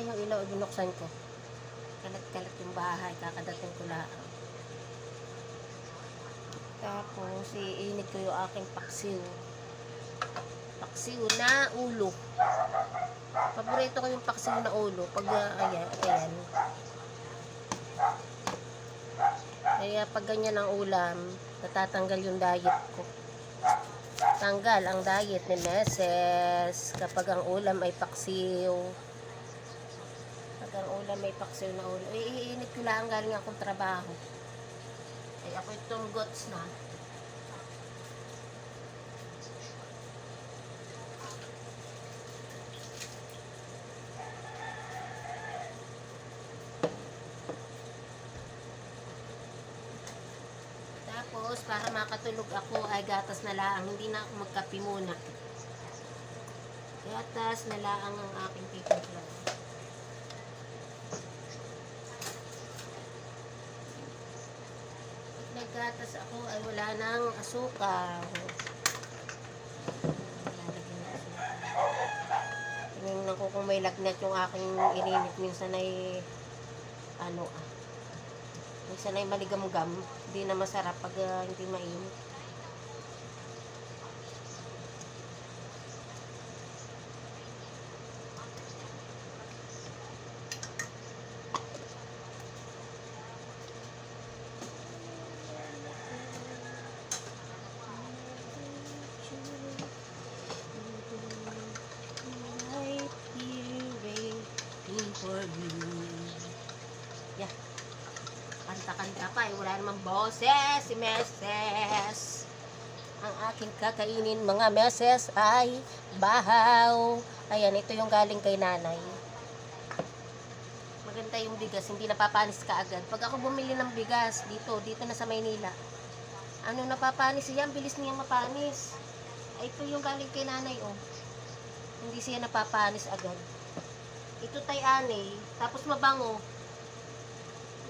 pa yung ilaw, binuksan ko. Kalat-kalat yung bahay, kakadating ko lang. Tapos, iinit ko yung aking paksiw. Paksiw na ulo. Paborito ko yung paksiw na ulo. Pag, ayan. Kaya pag ganyan ang ulam, natatanggal yung diet ko. Tanggal ang diet ni Meses kapag ang ulam ay paksiw. Pag ang ulam ay paksiw na ulo, iinit ko lang galing akong trabaho. Ay ako itong gots na. Tapos, para makatulog ako, ay gatas na laang. Hindi na ako magkape muna. Gatas na laang ang aking titimpla. Pag naggatas ako, ay wala nang asukal. Tingnan ko kung may lagnat yung aking ininit. Minsan ay, minsan ay maligam-gam. Hindi na masarap pag hindi mainit. For you. Yeah. Kanta-kanta pa eh. Wala namang boses si Meses. Ang aking kakainin mga Meses ay bahaw. Ayan, ito yung galing kay nanay. Maganda yung bigas. Hindi napapanis ka agad. Pag ako bumili ng bigas dito na sa Maynila, ano napapanis siya? Ang bilis niyang mapanis. Ay, ito yung galing kay nanay oh. Hindi siya napapanis agad. Ito tay-anay, tapos mabango.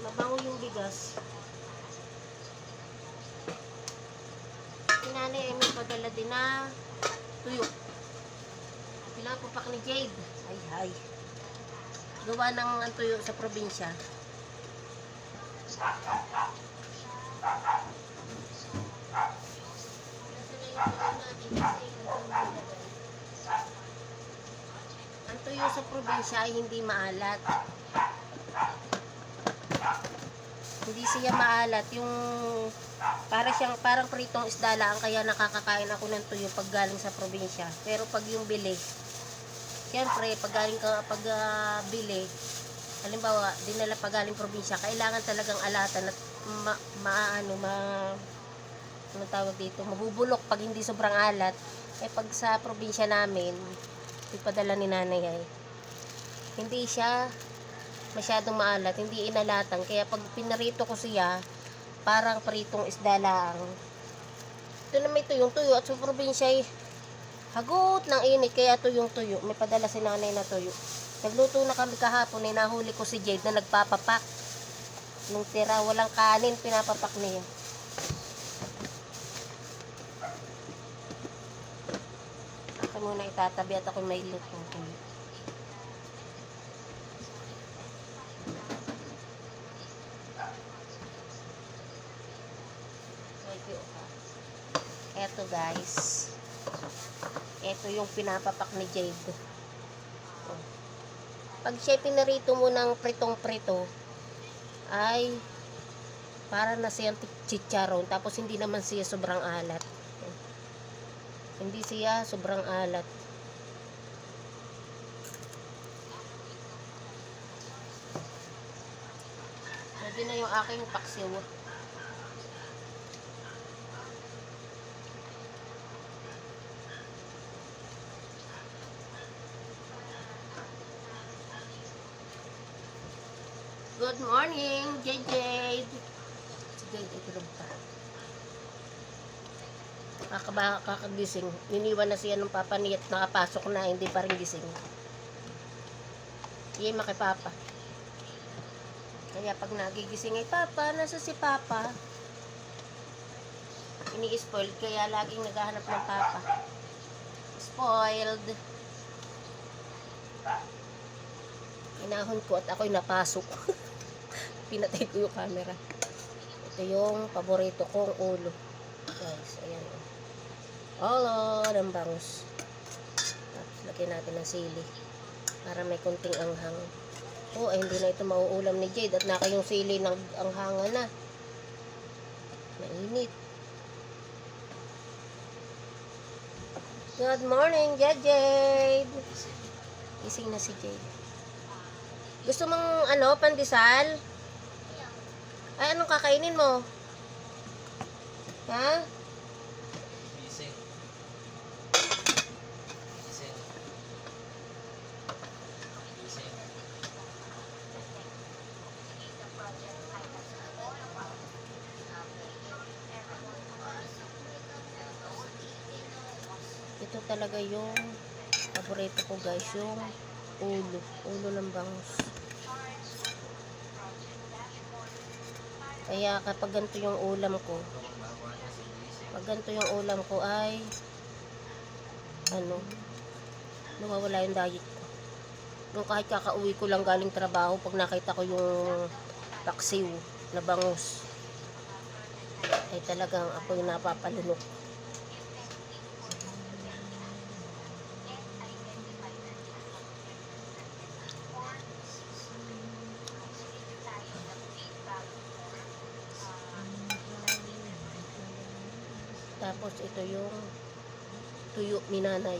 Mabango yung bigas. Sinanay ay may padala din na tuyo. Pinapupak ni Jade. Ay. Gawa ng tuyo sa probinsya. Ang tuyo sa probinsya ay hindi maalat. Hindi siya maalat. Yung parang pritong isda lang, kaya nakakakain ako ng tuyo pag galing sa probinsya. Pero pag yung bili, siyempre pag galing bili, halimbawa dinala pag galing probinsya, kailangan talagang alatan at ano tawag dito, mabubulok pag hindi sobrang alat. Pag sa probinsya namin, ipadala ni nanay ay hindi siya masyadong maalat, hindi inalatan, kaya pag pinarito ko siya parang pritong isda lang. Ito na may tuyong tuyo at sa probinsya ay hagot ng init, kaya tuyong tuyo. May padala si nanay na tuyo. Nagluto na kami kahapon, nahuli ko si Jade na nagpapapak nung tira, walang kanin, pinapapak niya. Ako muna itatabi at ako may lutong tuyo. Eto guys, eto yung pinapapak ni Jade. Pag siya pinarito mo ng pritong-prito, ay para na siyang chicharon, tapos hindi naman siya sobrang alat. Hindi siya sobrang alat. Pwede na yung aking paksiw. Good morning, Jade. Si Jade ay tulog pa. Kakagising. Iniwan na siya ng papa niya at nakapasok na, hindi pa rin gising. Iyan makipapa. Kaya pag nagigising ay, Papa, nasa si Papa? Ini-spoiled, kaya laging naghahanap ng Papa. Spoiled. Inahon ko at ako'y napasok. Pinatay ko yung camera. Ito yung paborito kong ulo. Guys, ayan. Olo, ng bangus. Tapos, lagyan natin ng sili. Para may kunting anghang. Oh, ay hindi na ito mauulam ni Jade. At naka yung sili ng anghangan na. Mainit. Good morning, Jade. Gising na si Jade. Gusto mong pandesal? Ay, anong kakainin mo? Ha? Gising. Gising. Gising. Ito talaga yung paborito ko, guys, yung ulo ng bangus. Kaya kapag ganito yung ulam ko, ay nawawala yung diet ko. Nung kahit kakauwi ko lang galing trabaho, pag nakita ko yung paksiw na bangus, ay talagang ako'y napapalunok. Tapos ito yung tuyo ni nanay.